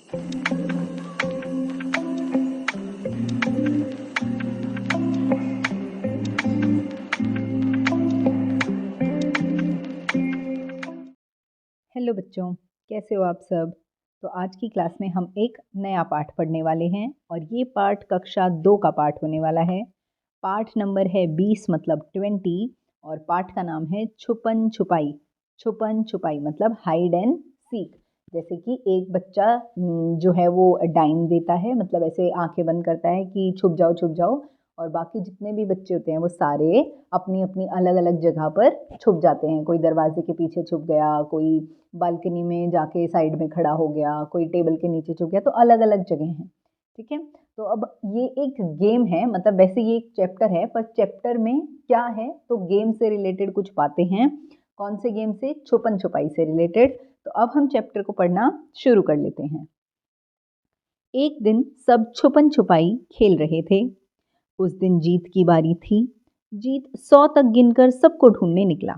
Hello बच्चों, कैसे हो आप सब। तो आज की क्लास में हम एक नया पाठ पढ़ने वाले हैं और ये पाठ कक्षा 2 का पाठ होने वाला है। पाठ नंबर है 20 मतलब 20 और पाठ का नाम है छुपन छुपाई। छुपन छुपाई मतलब हाइड एंड सीक। जैसे कि एक बच्चा जो है वो डाइम देता है, मतलब ऐसे आंखें बंद करता है कि छुप जाओ, और बाकी जितने भी बच्चे होते हैं वो सारे अपनी अपनी अलग अलग जगह पर छुप जाते हैं। कोई दरवाजे के पीछे छुप गया, कोई बालकनी में जाके साइड में खड़ा हो गया, कोई टेबल के नीचे छुप गया, तो अलग अलग जगह हैं। ठीक है, तो अब ये एक गेम है, मतलब वैसे ये एक चैप्टर है, पर चैप्टर में क्या है तो गेम से रिलेटेड कुछ बातें हैं। कौन से गेम से? छुपन छुपाई से रिलेटेड। तो अब हम चैप्टर को पढ़ना शुरू कर लेते हैं। एक दिन सब छुपन छुपाई खेल रहे थे। उस दिन जीत की बारी थी। जीत 100 तक गिनकर सबको ढूंढने निकला।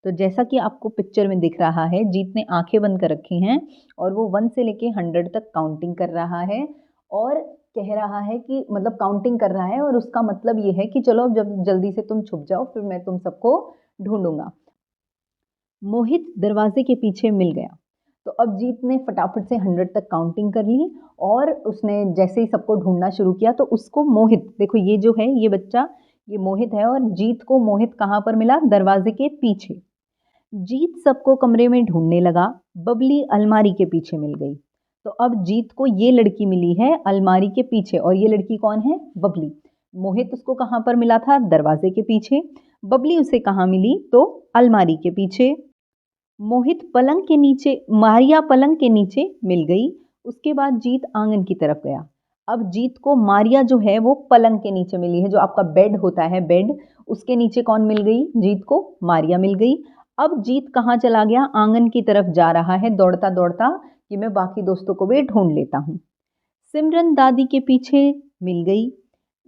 तो जैसा कि आपको पिक्चर में दिख रहा है, जीत ने आंखें बंद कर रखी हैं और वो 1 से लेके 100 तक काउंटिंग कर रहा है और कह रहा है कि मतलब काउंटिंग कर रहा है, और उसका मतलब ये है कि चलो अब जब जल्दी से तुम छुप जाओ, फिर मैं तुम सबको ढूंढूंगा। मोहित दरवाजे के पीछे मिल गया। तो अब जीत ने फटाफट से 100 तक काउंटिंग कर ली और उसने जैसे ही सबको ढूंढना शुरू किया तो उसको मोहित, देखो ये जो है ये बच्चा, ये मोहित है, और जीत को मोहित कहाँ पर मिला? दरवाजे के पीछे। जीत सबको कमरे में ढूंढने लगा। बबली अलमारी के पीछे मिल गई। तो अब जीत को ये लड़की मिली है अलमारी के पीछे, और ये लड़की कौन है? बबली। मोहित उसको कहाँ पर मिला था? दरवाजे के पीछे। बबली उसे कहाँ मिली? तो अलमारी के पीछे। मोहित पलंग के नीचे, मारिया पलंग के नीचे मिल गई। उसके बाद जीत आंगन की तरफ गया। अब जीत को मारिया जो है वो पलंग के नीचे मिली है, जो आपका बेड होता है, बेड, उसके नीचे कौन मिल गई? जीत को मारिया मिल गई। अब जीत कहाँ चला गया? आंगन की तरफ जा रहा है दौड़ता दौड़ता कि मैं बाकी दोस्तों को भी ढूंढ लेता हूँ। सिमरन दादी के पीछे मिल गई।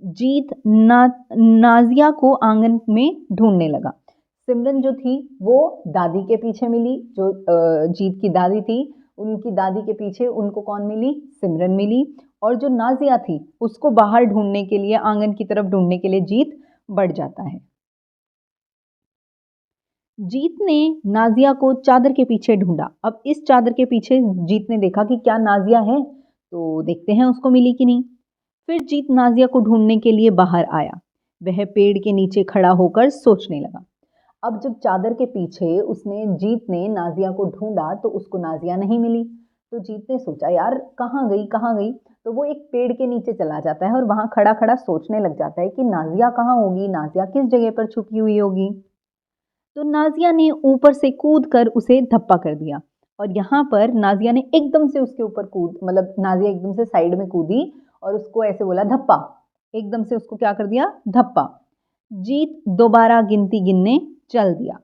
जीत नाजिया को आंगन में ढूंढने लगा। सिमरन जो थी वो दादी के पीछे मिली, जो जीत की दादी थी उनकी दादी के पीछे उनको कौन मिली? सिमरन मिली। और जो नाजिया थी उसको बाहर ढूंढने के लिए, आंगन की तरफ ढूंढने के लिए जीत बढ़ जाता है। जीत ने नाजिया को चादर के पीछे ढूंढा। अब इस चादर के पीछे जीत ने देखा कि क्या नाजिया है, तो देखते हैं उसको मिली कि नहीं। फिर जीत नाजिया को ढूंढने के लिए बाहर आया। वह पेड़ के नीचे खड़ा होकर सोचने लगा। अब जब चादर के पीछे उसने, जीत ने नाजिया को ढूंढा तो उसको नाजिया नहीं मिली। तो जीत ने सोचा यार कहाँ गई कहाँ गई, तो वो एक पेड़ के नीचे चला जाता है और वहां खड़ा खड़ा सोचने लग जाता है कि नाजिया कहाँ होगी, नाजिया किस जगह पर छुपी हुई होगी। तो नाजिया ने ऊपर से कूद कर उसे धप्पा कर दिया, और यहाँ पर नाजिया ने एकदम से उसके ऊपर कूद, मतलब नाजिया एकदम से साइड में कूदी और उसको ऐसे बोला धप्पा, एकदम से उसको क्या कर दिया? धप्पा। जीत दोबारा गिनती गिनने चल दिया।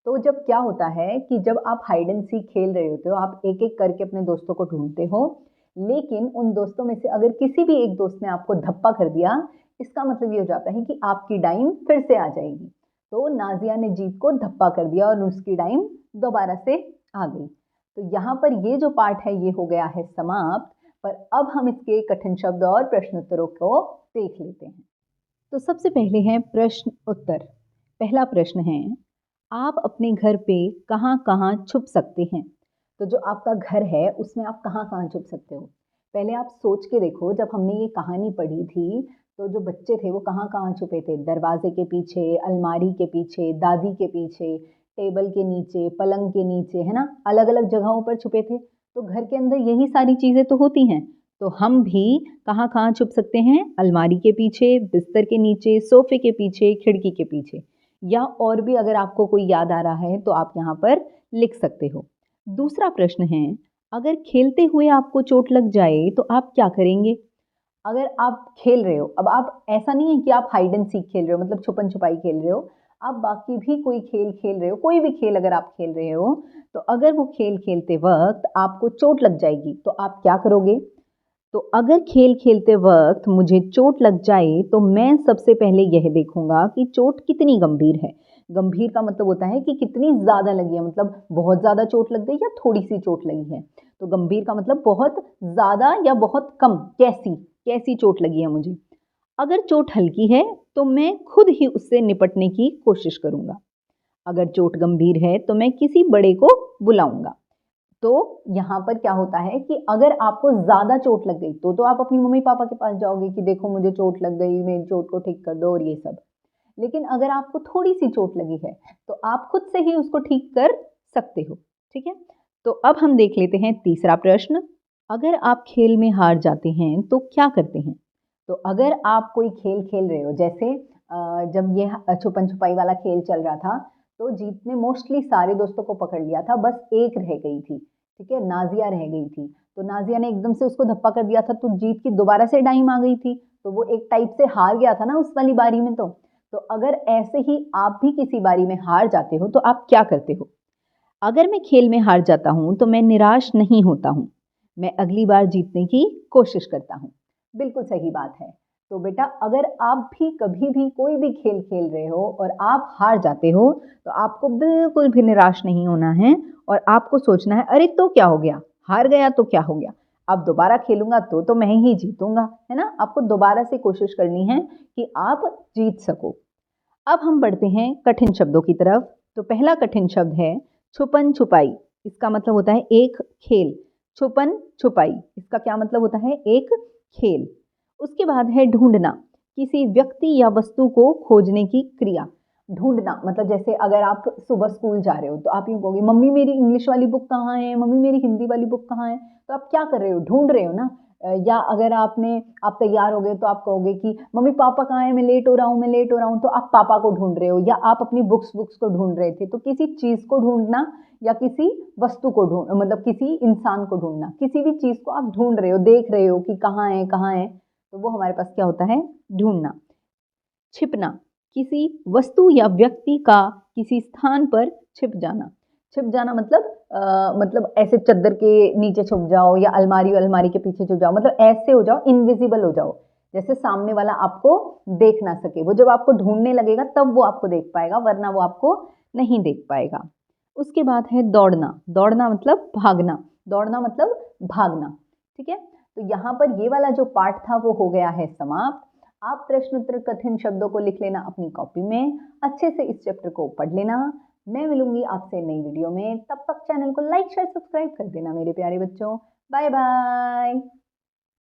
तो जब क्या होता है कि जब आप हाइड एंड सीक खेल रहे होते हो, आप एक एक करके अपने दोस्तों को ढूंढते हो, लेकिन उन दोस्तों में से अगर किसी भी एक दोस्त ने आपको धप्पा कर दिया, इसका मतलब ये हो जाता है कि आपकी डाइम फिर से आ जाएगी। तो नाजिया ने जीत को धप्पा कर दिया और उसकी डाइम दोबारा से आ गई। तो यहाँ पर ये जो पाठ है ये हो गया है समाप्त। पर अब हम इसके कठिन शब्द और प्रश्नोत्तरों को देख लेते हैं। तो सबसे पहले है प्रश्न उत्तर। पहला प्रश्न है, आप अपने घर पे कहाँ कहाँ छुप सकते हैं? तो जो आपका घर है उसमें आप कहाँ कहाँ छुप सकते हो? पहले आप सोच के देखो, जब हमने ये कहानी पढ़ी थी तो जो बच्चे थे वो कहाँ कहाँ छुपे थे? दरवाजे के पीछे, अलमारी के पीछे, दादी के पीछे, टेबल के नीचे, पलंग के नीचे, है ना, अलग अलग जगहों पर छुपे थे। तो घर के अंदर यही सारी चीजें तो होती हैं। तो हम भी कहाँ कहाँ छुप सकते हैं? अलमारी के पीछे, बिस्तर के नीचे, सोफे के पीछे, खिड़की के पीछे, या और भी अगर आपको कोई याद आ रहा है तो आप यहाँ पर लिख सकते हो। दूसरा प्रश्न है, अगर खेलते हुए आपको चोट लग जाए तो आप क्या करेंगे? अगर आप खेल रहे हो, अब आप, ऐसा नहीं है कि आप हाइड एंड सीक खेल रहे हो, मतलब छुपन छुपाई खेल रहे हो, आप बाकी भी कोई खेल खेल रहे हो, कोई भी खेल अगर आप खेल रहे हो, तो अगर वो खेल खेलते वक्त आपको चोट लग जाएगी तो आप क्या करोगे? तो अगर खेल खेलते वक्त मुझे चोट लग जाए तो मैं सबसे पहले यह देखूंगा कि चोट कितनी गंभीर है। गंभीर का मतलब होता है कि कितनी ज़्यादा लगी है, मतलब बहुत ज़्यादा चोट लग गई या थोड़ी सी चोट लगी है। तो गंभीर का मतलब बहुत ज़्यादा या बहुत कम, कैसी कैसी चोट लगी है मुझे। अगर चोट हल्की है तो मैं खुद ही उससे निपटने की कोशिश करूँगा। अगर चोट गंभीर है तो मैं किसी बड़े को बुलाऊँगा। तो यहाँ पर क्या होता है कि अगर आपको ज़्यादा चोट लग गई तो आप अपनी मम्मी-पापा के पास जाओगे कि देखो मुझे चोट लग गई, मेरी चोट को ठीक कर दो और ये सब। लेकिन अगर आपको थोड़ी-सी चोट लगी है, तो आप खुद से ही उसको ठीक कर सकते हो, ठीक है? तो अब हम देख लेते हैं तीसरा प्रश्न। अगर आप खेल में हार जाते हैं, तो क्या करते हैं? तो अगर आप कोई खेल खेल रहे हो, जैसे जब ये छुपन-छुपाई वाला खेल चल रहा था, तो जीत ने मोस्टली सारे दोस्तों को पकड़ लिया था, बस एक रह गई थी, ठीक है? नाज़िया रह गई थी। तो नाज़िया ने एकदम से उसको धप्पा कर दिया था, तो जीत की दोबारा से टाइम आ गई थी, तो वो एक टाइप से हार गया था ना उस वाली बारी में तो। तो अगर ऐसे ही आप भी किसी बारी में हार जाते हो, तो आप क्या करते हो? अगर मैं खेल में हार जाता हूँ, तो मैं निराश नहीं होता हूँ। मैं अगली बार जीतने की कोशिश करता हूँ। बिल्कुल सही बात है। तो बेटा अगर आप भी कभी भी कोई भी खेल खेल रहे हो और आप हार जाते हो, तो आपको बिल्कुल भी निराश नहीं होना है और आपको सोचना है, अरे तो क्या हो गया? हार गया तो क्या हो गया? अब दोबारा खेलूँगा तो मैं ही जीतूँगा, है ना? आपको दोबारा से कोशिश करनी है कि आप जीत सको। अब हम बढ़ते हैं कठिन शब्दों की तरफ। तो पहला कठिन शब्द है छुपन-छुपाई। इसका मतलब होता है एक खेल। छुपन-छुपाई इसका क्या मतलब होता है? एक खेल। उसके बाद है ढूँढना, किसी व्यक्ति या वस्तु को खोजने की क्रिया। ढूँढना मतलब जैसे अगर आप सुबह स्कूल जा रहे हो, तो आप यूँ कहोगे, "मम्मी मेरी इंग्लिश वाली बुक कहाँ है? मम्मी मेरी हिंदी वाली बुक कहाँ है?" तो आप क्या कर रहे हो? ढूँढ रहे हो ना। या अगर आप तैयार हो गए तो आप कहोगे कि मम्मी पापा कहाँ हैं, मैं लेट हो रहा हूँ, मैं लेट हो रहा हूँ, तो आप पापा को ढूंढ रहे हो या आप अपनी बुक्स को ढूंढ रहे थे। तो किसी चीज़ को ढूंढना या किसी वस्तु को ढूंढ मतलब किसी इंसान को ढूंढना, किसी भी चीज़ को आप ढूंढ रहे हो, देख रहे हो कि कहाँ है, तो वो हमारे पास क्या होता है? ढूंढना। छिपना, किसी वस्तु या व्यक्ति का किसी स्थान पर छिप जाना। छिप जाना मतलब मतलब ऐसे चद्दर के नीचे छुप जाओ या अलमारी के पीछे छुप जाओ, मतलब ऐसे हो जाओ, इनविजिबल हो जाओ, जैसे सामने वाला आपको देख ना सके। वो जब आपको ढूंढने लगेगा तब वो आपको देख पाएगा, वरना वो आपको नहीं देख पाएगा। उसके बाद है दौड़ना। दौड़ना मतलब भागना। दौड़ना मतलब भागना, ठीक है? तो यहाँ पर ये वाला जो पार्ट था वो हो गया है समाप्त। आप प्रश्न उत्तर कठिन शब्दों को लिख लेना अपनी कॉपी में, अच्छे से इस चैप्टर को पढ़ लेना। मैं मिलूंगी आपसे नई वीडियो में, तब तक चैनल को लाइक शेयर सब्सक्राइब कर देना मेरे प्यारे बच्चों। Bye bye.